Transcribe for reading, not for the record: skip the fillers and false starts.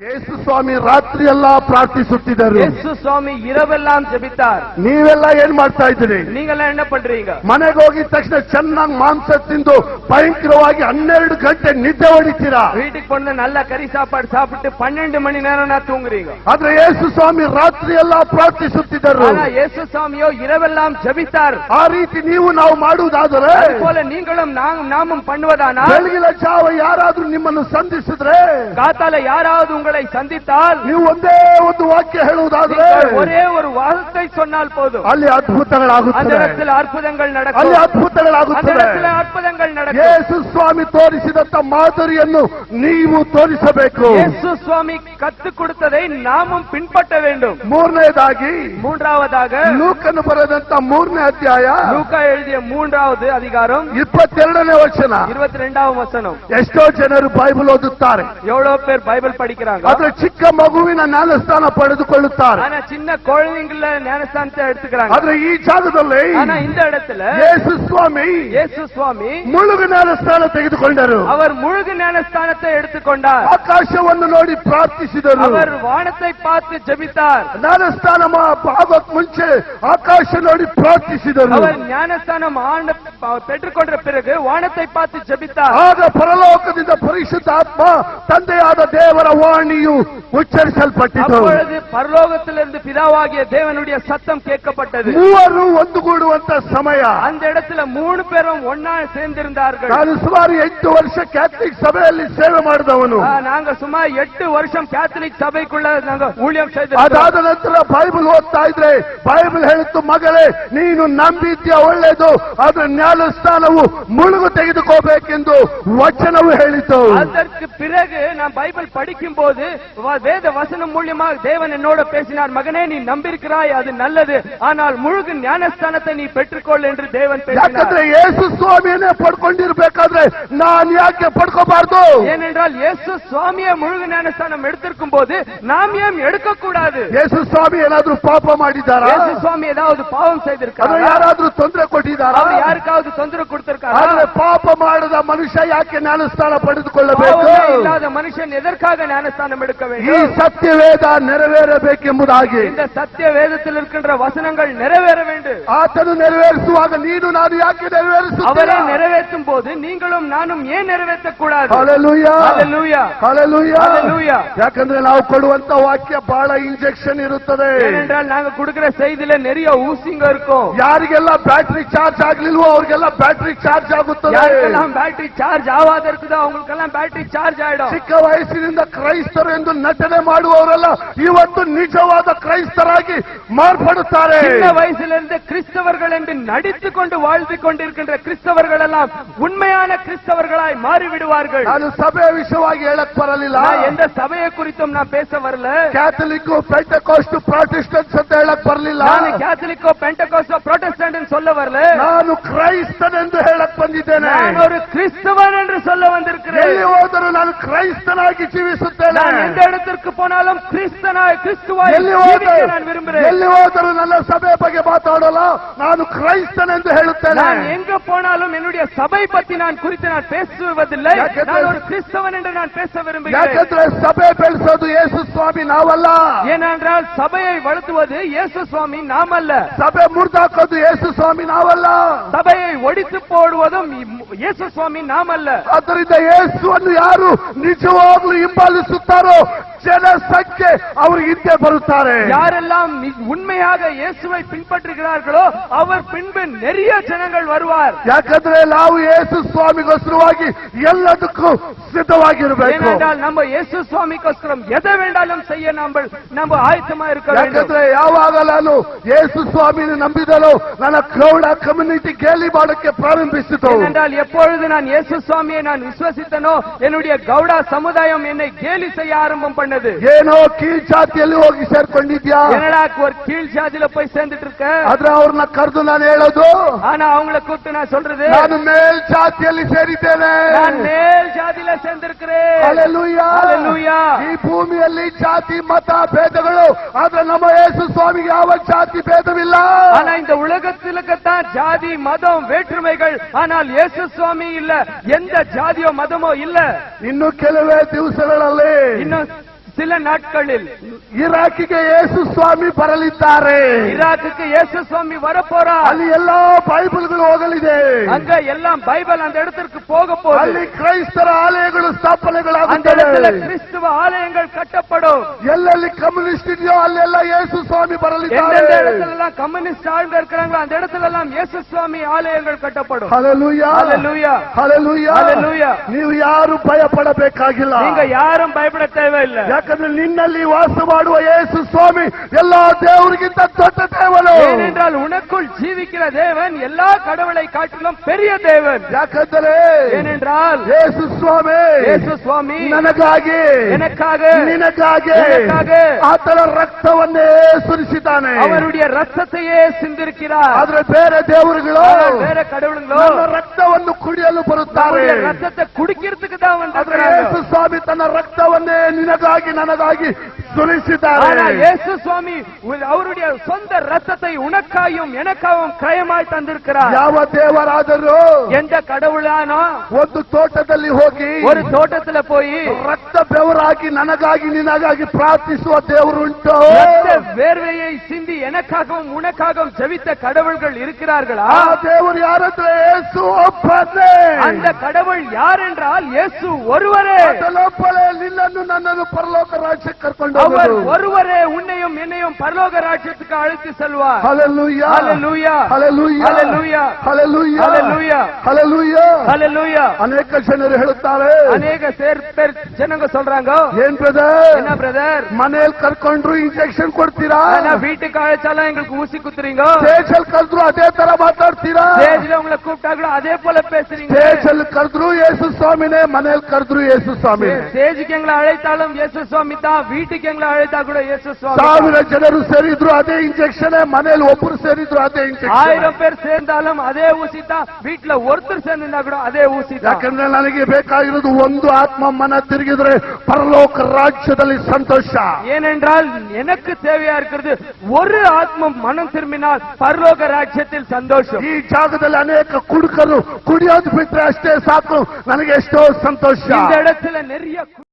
ಯೇಸು ಸ್ವಾಮಿ ರಾತ್ರಿ ಎಲ್ಲ ಪ್ರಾರ್ಥಿಸುತ್ತಿದ್ದರು. ಯೇಸು ಸ್ವಾಮಿ இரவெல்லாம் ஜெபித்தார். ನೀವೆಲ್ಲ ಏನ್ ಮಾಡ್ತಾ ಇದ್ದೀರಿ? நீங்கள என்ன பண்றீங்க? ಮನೆಗೆ ಹೋಗಿದ ತಕ್ಷಣ ಚೆನ್ನಾಗಿ ಮಾಂಸ ತಿಂದು ಭಯಂಕರವಾಗಿ 12 ಗಂಟೆ ನಿದ್ದೆ ಹೊಡಿತೀರಾ. வீட்டுக்கு போன நல்ல கறி சாப்பாடு சாப்பிட்டு 12 மணி நேரம் நான் தூங்குறீங்க. ಆದ್ರೆ ಯೇಸು ಸ್ವಾಮಿ ರಾತ್ರಿ ಎಲ್ಲ ಪ್ರಾರ್ಥಿಸುತ್ತಿದ್ದರು. ஆனா ಯೇசு ಸ್ವಾಮಿயோ இரவெல்லாம் ஜெபித்தார். ಆ ರೀತಿ ನೀವು ನಾವು ಮಾಡುವುದಾದರೆ அதுபோல நீங்களும் நாமும் பண்ணுவதானால் ಬೆಳಗಿನ ಜಾವ ಯಾರಾದ್ರೂ ನಿಮ್ಮನ್ನು ಸಂಧಿಸಿದ್ರೆ காத்தால யாராவது உங்களை சந்தித்தால் ನೀವು ಒಂದೇ ಒಂದು ವಾಕ್ಯ ಹೇಳುವುದಾದ್ರೆ ஒரே ஒரு வார்த்தை சொன்னால் போதும் ಅಲ್ಲಿ ಅದ್ಭುತಗಳಾಗುತ್ತವೆ. அந்த இடத்துல அற்புதங்கள் நடக்கும். ಅಲ್ಲಿ ಅದ್ಭುತಗಳಾಗುತ್ತವೆ. அந்த இடத்துல அற்புதங்கள் நடக்கும். ಯೇಸು ಸ್ವಾಮಿ ತೋರಿಸಿದಂತ ಮಾದರಿಯನ್ನು ನೀವು ತೋರಿಸಬೇಕು. ಯೇಸು ಸ್ವಾಮಿ ಕತ್ತು கொடுத்ததை நாமும் பின்பற்ற வேண்டும். ಮೂರನೇದಾಗಿ ಲೂಕನು ಬರೆದಂತ 3ನೇ ಅಧ್ಯಾಯ ಲೂಕಾ எழுதிய 3வது அதிகாரம் 22ನೇ ವಚನ 22வது வசனம். ಎಷ್ಟೋ ಜನರು ಬೈಬಲ್ ಓದುತ್ತಾರೆ. எவ்வளவு பேர் பைபிள் படிக்கிறாங்க. ಆದ್ರೆ ಚಿಕ್ಕ ಮಗುವಿನ ಜ್ಞಾನಸ್ನಾನ ಪಡೆದುಕೊಳ್ಳುತ್ತಾರೆ. ஆனா சின்ன குழந்தைகள ஞானஸ்தானத்தை எடுத்துக்கறாங்க. ಆದ್ರೆ ಈ ಜಾಗದಲ್ಲಿ ஆனா இந்த இடத்துல ಯೇಸು ಸ್ವಾಮಿ ಮುಳುಗು ಜ್ಞಾನಸ್ನಾನ ತೆಗೆದುಕೊಂಡರು. அவர் முழுகு ஞானஸ்தானத்தை எடுத்துக்கொண்டார். ಆಕಾಶವನ್ನು ನೋಡಿ ಪ್ರಾರ್ಥಿಸಿದರು. அவர் வானத்தை பார்த்து ஜெபித்தார். ಜ್ಞಾನಸ್ನಾನ ಆಗೋಕ್ ಮುಂಚೆ ಆಕಾಶ ನೋಡಿ ಪ್ರಾರ್ಥಿಸಿದರು. அவர் ஞானஸ்தானம் பெற்றுக்கொண்ட பிறகு வானத்தை பார்த்து ஜெபித்தார். ಆಗ ಪರಲೋಕದಿಂದ ಪರಿಶುದ್ಧಾತ್ಮ ತಂದೆಯಾದ ದೇವರ ವಾಣಿಯು ಉಚ್ಚರಿಸಲ್ಪಟ್ಟಿತು. அப்பொழுது பரலோகத்திலிருந்து பிதாவாகிய தேவனுடைய சத்தம் கேட்கப்பட்டது. ಮೂವರು ಒಂದುಗೂಡುವಂತ ಸಮಯ. அந்த இடத்துல 3 பேரும் ஒண்ணா சேர்ந்திருந்தார்கள். ನಾನು ಸುಮಾರು 8 ವರ್ಷ ಕ್ಯಾಥಲಿಕ್ ಸಭೆಯಲ್ಲಿ ಸೇವೆ ಮಾಡಿದವನು. நாங்க சுமார் 8 வருஷம் கேத்தலிக் சபைக்குள்ள நாங்க ஊழியம் செய்தோம். ಅದಾದ ನಂತರ ಬೈಬಲ್ ಓದ್ತಾ ಇದ್ರೆ ಬೈಬಲ್ ಹೇಳಿತು, ಮಗಳೇ ನೀನು ನಂಬಿದ್ಯಾ ಒಳ್ಳೆಯದು, ಆದ್ರೆ ಜ್ಞಾನಸ್ನಾನವು ಮುಳುಗು ತೆಗೆದುಕೋಬೇಕೆಂದು ವಚನವು ಹೇಳಿತು. அதற்கு பிறகு நான் பைபிள் படிக்கும் போது வேத வசனம் மூலமாக தேவன் என்னோட பேசினார். மகனே நீ நம்பியிருக்கிறாய், அது நல்லது, ஆனால் முழுகு ஞானஸ்தானத்தை நீ பெற்றுக்கொள் என்று தேவன் பேசினார். ಯಾಕಂದ್ರೆ ಯೇಸು ಸ್ವಾಮಿಯನ್ನೇ ಪಡ್ಕೊಂಡಿರ್ಬೇಕಾದ್ರೆ ನಾನು ಯಾಕೆ ಪಡ್ಕೋಬಾರ್ದು? ஏனென்றால் ಯೇಸು ಸ್ವಾಮಿಯ ಮುಳುಗು ஞானஸ்தானம் எடுத்திருக்கும் போது நாம் ஏன் எடுக்க கூடாது? ಯೇಸು ಸ್ವಾಮಿ ಏನಾದ್ರೂ ಪಾಪ ಮಾಡಿದ್ದಾರಾ? ಯೇಸು ಸ್ವಾಮಿ ஏதாவது பாவம் செய்திருக்காரா? ಯಾರಾದ್ರೂ ತೊಂದರೆ ಕೊಟ್ಟಿದ್ದಾರಾ? அவர் யாருக்காவது தொந்தரவு கொடுத்திருக்காரா? ಆದ್ರೆ ಪಾಪ ಮಾಡದ ಮನುಷ್ಯ ಯಾಕೆ ಜ್ಞಾನಸ್ನಾನ ಪಡೆದುಕೊಳ್ಳಬೇಕು? இல்லாத மனுஷன் எதற்காக ஞானஸ்தானம் எடுக்க வேண்டும்? ಈ ಸತ್ಯವೇದ ನೆರವೇರಬೇಕೆಂಬುದಾಗಿ இந்த ಸತ್ಯ ವೇದத்தில் இருக்கின்ற ವಚನங்கள் ನೆರವೇರ வேண்டும். ಆತನು ನೆರವೇರಿಸುವಾಗ ನೀನು ನಾನು ಯಾಕೆ ನೆರವೇರಿಸುತ್ತೇವೆ? அவரை நிறைவேற்றும் போது நீங்களும் நானும் ஏன் நிறைவேற்றக்கூடாது? Hallelujah, hallelujah, hallelujah, hallelujah. ಯಾಕಂದ್ರೆ ನಾವು ಕೊಡುವಂತ ವಾಕ್ಯ ಬಹಳ ಇಂಜೆಕ್ಷನ್ ಇರುತ್ತದೆ. ஏனென்றால் நாங்க கொடுக்கிற செய்தியில நிறைய ஊசிங்க இருக்கும். ಯಾರಿಗೆಲ್ಲ ಬ್ಯಾಟರಿ ಚಾರ್ಜ್ ಆಗ್ಲಿಲ್ವೋ ಅವ್ರಿಗೆಲ್ಲ ಬ್ಯಾಟರಿ ಚಾರ್ಜ್ ಆಗುತ್ತದೆ. யாருக்கெல்லாம் பேட்டரி சார்ஜ் ஆகாத இருக்குதோ அவங்களுக்கெல்லாம் பேட்டரி சார்ಜ್ ஆயிடும். ಚಿಕ್ಕ ವಯಸ್ಸಿನಿಂದ ಕ್ರೈಸ್ತರು ಎಂದು ನಟನೆ ಮಾಡುವವರೆಲ್ಲ ಇವತ್ತು ನಿಜವಾದ ಕ್ರೈಸ್ತರಾಗಿ ಮಾರ್ಪಡುತ್ತಾರೆ. சின்ன வயசிலிருந்து கிறிஸ்தவர்கள் என்று நடித்துக் கொண்டு வாழ்ந்து கொண்டிருக்கின்ற கிறிஸ்தவர்கள் எல்லாம் உண்மையான கிறிஸ்தவர்களாய் மாறிவிடுவார்கள். ನಾನು ಸಭೆ ವಿಷಯವಾಗಿ ಹೇಳಕ್ ಬರಲಿಲ್ಲ. எந்த சபையை குறித்தும் நான் பேச வரல. ಕ್ಯಾಥಲಿಕ್, ಪೆಂಟೆಕೋಸ್ಟ್, ಪ್ರಾಟೆಸ್ಟೆಂಟ್ಸ್ ಅಂತ ಹೇಳಕ್ ಬರಲಿಲ್ಲ. ನಾನು ಕ್ಯಾಥಲಿಕೋ ಪೆಂಟೆಕೋಸ್ಟೋ ಪ್ರೊಟೆಸ್ಟೆಂಟ್ ಎಂದು சொல்ல வரல. ನಾನು ಕ್ರೈಸ್ತನೆಂದು ಹೇಳಕ್ ಬಂದಿದ್ದೇನೆ. நான் ஒரு கிறிஸ்தவன் என்று சொல்ல வந்திருக்கிறேன். ಎಲ್ಲಿ ಹೋದರೂ ನಾನು ಕ್ರೈಸ್ತನಾಗಿ ಜೀವಿಸುತ್ತೇನೆ. நான் எந்த இடத்திற்கு போனாலும் கிறிஸ்துவாய் ಎಲ್ಲಿ ಜೀವಿಸಲು ನಾನು விரும்புகிறேன். ಎಲ್ಲಿ ಹೋದರೂ ನನ್ನ ಸಭೆ ಬಗ್ಗೆ ಮಾತಾಡೋಲ್ಲ, ನಾನು ಕ್ರೈಸ್ತನೆಂದು ಹೇಳುತ್ತೇನೆ. நான் எங்க போனாலும் என்னுடைய சபை பத்தி நான் குறித்து நான் பேசுவதில்லை. நான் ஒரு கிறிஸ்தவன் என்று நான் பேச விரும்புகிறேன். ಯಾಕಂದ್ರೆ ಸಭೆ ಬೆಳೆಸೋದು ಯೇಸು ಸ್ವಾಮಿ, ನಾವಲ್ಲ. ஏனென்றால் சபையை வளர்த்துவது இயேசு சுவாமி, நாம் அல்ல. ಸಭೆ ಮುರಿದಾಕೋದು ಯೇಸು ಸ್ವಾಮಿ, ನಾವಲ್ಲ. சபையை ஒடித்து போடுவதும் இயேசு சுவாமி, நாம் அல்ல. ಆದ್ದರಿಂದ ಯೇಸುವನ್ನು ಯಾರು ನಿಜವಾಗ್ಲೂ ಹಿಂಬಾಲಿಸುತ್ತಾರೋ ಜನಸಂಖ್ಯೆ ಅವರು ಹಿಂದೆ ಬರುತ್ತಾರೆ. யாரெல்லாம் உண்மையாக இயேசுவை பின்பற்றுகிறார்களோ அவர் பின்பு நிறைய ಜನங்கள் வருவார். ಯಾಕಂದ್ರೆ ನಾವು ಯೇಸು ಸ್ವಾಮಿಗೋಸ್ಕರವಾಗಿ ಎಲ್ಲದಕ್ಕೂ ಸಿದ್ಧವಾಗಿರಬೇಕು. ஏனென்றால் நம்ம இயேசு சுவாமிக்கோஸ்கரம் எதை வேண்டாலும் செய்ய நம்ம ஆயத்தமா இருக்க வேண்டும். ಯಾಕಂದ್ರೆ ಯಾವಾಗ ನಾನು ಯೇಸು ಸ್ವಾಮಿನ ನಂಬಿದನೋ ನನ್ನ ಗೌಡ ಕಮ್ಯುನಿಟಿ ಗೇಲಿ ಮಾಡಕ್ಕೆ ಪ್ರಾರಂಭಿಸಿತು. ஏனென்றால் எப்பொழுது நான் இயேசு சுவாமியை நான் விசுவாசித்தனோ என்னுடைய கவுடா சமுதாயம் என்னை கேலி செய்ய ஆரம்பம் பண்ணது. ಏನೋ ಕೀಳ್ ಜಾತಿಯಲ್ಲಿ ಹೋಗಿ ಸೇರ್ಕೊಂಡಿದ್ಯಾ? என்னடா ஒரு கீழ் ஜாதியில போய் சேர்ந்துட்டு இருக்க? ಆದ್ರೆ ಅವ್ರನ್ನ ಕರೆದು ನಾನು ಹೇಳೋದು, ஆனா அவங்களை கூப்பிட்டு நான் சொல்றது, ನಾನು ಮೇಲ್ ಜಾತಿಯಲ್ಲಿ ಸೇರಿದ್ದೇನೆ. நான் மேல் ஜாதியில சேர்ந்திருக்கிறேன். Hallelujah, hallelujah. ಈ ಭೂಮಿಯಲ್ಲಿ ಜಾತಿ ಮತ ಭೇದಗಳು, ಆದ್ರೆ ನಮ್ಮ ಯೇಸು ಸ್ವಾಮಿಗೆ ಯಾವ ಜಾತಿ ಭೇದವಿಲ್ಲ. ஆனா இந்த உலகத்திலுக்குத்தான் ஜாதி மதம் வேற்றுமைகள், ஆனால் இயேசு சுவாமி இல்ல, எந்த ஜாதியோ மதமோ இல்ல. ಇನ್ನು ಕೆಲವೇ ದಿವಸಗಳಲ್ಲಿ இன்னும் சில நாட்களில் ಇರಾಕಿಗೆ ಯೇಸು ಸ್ವಾಮಿ ಬರಲಿದ್ದಾರೆ. ஈராக்குக்கு இயேசு சுவாமி வரப்போறார். ಅಲ್ಲಿ ಎಲ್ಲಾ ಬೈಬಲ್ಗಳು ಹೋಗಲಿದೆ. அங்க எல்லாம் பைபிள் அந்த இடத்திற்கு போக போகுது. ಅಲ್ಲಿ ಕ್ರೈಸ್ತರ ಆಲಯಗಳು அந்த ಸ್ಥಾಪನೆಗಳಾಗುತ್ತವೆ. இடத்துல கிறிஸ்துவ ஆலயங்கள் கட்டப்படும். ಎಲ್ಲೆಲ್ಲಿ ಕಮ್ಯುನಿಸ್ಟ್ ಇದೆಯೋ ಅಲ್ಲೆಲ್ಲ ಯೇಸು ಸ್ವಾಮಿ எந்தெந்த ಬರಲಿದ್ದಾರೆ. இடத்துல எல்லாம் கம்யூனிஸ்ட் ஆளுங்க இருக்கிறாங்களோ அந்த இடத்துல எல்லாம் இயேசு சுவாமி ஆலயங்கள் கட்டப்படும். ಹಲ್ಲೆಲೂಯಾ, ஹalleluya, ಹಲ್ಲೆಲೂಯಾ. ஹalleluya. ನೀವು ಯಾರು ಭಯ ಪಡಬೇಕಾಗಿಲ್ಲ. நீங்க யாரும் பயப்பட தேவையில்லை. ಯಾಕಂದ್ರೆ ನಿನ್ನಲ್ಲಿ ವಾಸ ಮಾಡುವ ಯೇಸು ಸ್ವಾಮಿ ಎಲ್ಲಾ ದೇವರಿಗಿಂತ ದೊಡ್ಡ ದೇವನು. ஏனென்றால் உனக்குள் ஜீவிக்கிற தேவன் எல்லா கடவுளை காட்டிலும் பெரிய தேவன். ಯಾಕಂದರೆ ஏனென்றால் ಯೇಸು ಸ್ವಾಮಿ இயேசு சுவாமி ನನಗಾಗಿ எனக்காக ನಿನಗಾಗಿ எனக்காக ಆತನ ರಕ್ತವನ್ನೇ ಸುರಿಸಿದ್ದಾನೆ. அவருடைய ரத்தத்தையே சிந்திருக்கிறார். ಆದ್ರೆ ಬೇರೆ ದೇವರುಗಳು ஆனால் வேற கடவுளுங்களோ ನನ್ನ ರಕ್ತವನ್ನು ಕುಡಿಯಲು ಬರುತ್ತಾರೆ. அவருடைய ரத்தத்தை குடிக்கிறதுக்கு தான் ಆದ್ರೆ வந்திருக்கிறாங்க. ಯೇಸು ಸ್ವಾಮಿ ತನ್ನ ರಕ್ತವನ್ನೇ ನಿನಗಾಗಿ ನನಗಾಗಿ ಸುರಿಸಿದ್ದಾರೆ. ஆனா இயேசு சுவாமி அவருடைய சொந்த ரத்தத்தை உனக்காயும் எனக்காகவும் கிரயமாய் தந்திருக்கிறார். ಯಾವ ದೇವರಾದರೂ எந்த கடவுளானோ ಒಂದು ತೋಟದಲ್ಲಿ ಹೋಗಿ ஒரு தோட்டத்துல போய் ರಕ್ತ ಬೆವರಾಗಿ ನನಗಾಗಿ ನಿನಗಾಗಿ ಪ್ರಾರ್ಥಿಸುವ ದೇವರುಂಟು. ரத்த வேர்வையை சிந்தி எனக்காகவும் உனக்காகவும் ஜெபித்த கடவுள்கள் இருக்கிறார்களா? ಆ ದೇವರು ಯಾರಂದ್ರೆ ಯೇಸು ಒಬ್ಬನೇ. அந்த கடவுள் யார் என்றால் இயேசு ஒருவரே. ಆತನೊಬ್ಬನೇ ನಿನ್ನನ್ನು ನನ್ನನ್ನು ಪರಲೋಕ ರಾಜ್ಯಕ್ಕೆ ಕರ್ಕೊಂಡು அவர் ಹೋಗುವುದು. ஒருவரே உன்னையும் என்னையும் பரலோக ராஜ்யத்துக்கு அழைத்து செல்வார். ಹಲ್ಲೆಲೂಯಾ, ஹalleluya, ಹಲ್ಲೆಲೂಯಾ, ஹalleluya, ಹಲ್ಲೆಲೂಯಾ, ஹalleluya, ಹಲ್ಲೆಲೂಯಾ. ஹalleluya. ಅನೇಕ ಜನರು ಹೇಳುತ್ತಾರೆ, அநேக பேர் ஜனங்க சொல்றாங்க, ಏನ್ ಬ್ರದರ್ என்ன பிரதர் ಮನೇಲಿ ಕರ್ಕೊಂಡ್ರು ಇಂಜೆಕ್ಷನ್ ಕೊಡ್ತೀರಾ, வீட்டுக்கு அழைச்சாலும் எங்களுக்கு ஊசி குத்துறீங்க, ಸ್ಟೇಜಲ್ಲಿ ಕರೆದ್ರು ಅದೇ ತರ ಮಾತಾಡ್ತೀರಾ, ஸ்டேஜ்ல உங்களை கூப்பிட்டா கூட அதே போல பேசுறீங்க, ಸ್ಟೇಜಲ್ಲಿ ಕರೆದ್ರು ಯೇಸು ಸ್ವಾಮಿನೇ, ಮನೇಲಿ ಕರೆದ್ರು ಯೇಸು ಸ್ವಾಮಿನೇ. ஸ்டேஜுக்கு எங்களை அழைத்தாலும் இயேசு சுவாமி தான், வீட்டுக்கு எங்களை அழைத்தா கூட இயேசு சுவாமி. 1000 ಜನರು ಸೇರಿದ್ರು ಅದೇ ಇಂಜೆಕ್ಷನ್, ಮನೇಲಿ ಒಬ್ಬರು ಸೇರಿದ್ರು ಅದೇ ಇಂಜೆಕ್ಷನ್. 1000 பேர் சேர்ந்தாலும் அதே ஊசி தான், வீட்டுல ஒருத்தர் சேர்ந்திருந்தா கூட அதே ஊசி தான். ಯಾಕಂದ್ರೆ ನನಗೆ ಬೇಕಾಗಿರೋದು ಒಂದು ಆತ್ಮ ಮನ ತಿರುಗಿದ್ರೆ ಪರಲೋಕ ರಾಜ್ಯದಲ್ಲಿ ಸಂತೋಷ. ஏனென்றால் எனக்கு தேவையா இருக்கிறது ஒரு ஆத்ம மனம் திரும்பினால் பரலோக ராஜ்யத்தில் சந்தோஷம். ಈ ಜಾಗದಲ್ಲಿ ಅನೇಕ ಕುಡುಕರು ಕುಡಿಯೋದು ಬಿಟ್ರೆ ಅಷ್ಟೇ ಸಾಕು, ನನಗೆ ಎಷ್ಟೋ ಸಂತೋಷ. இந்த இடத்துல நிறைய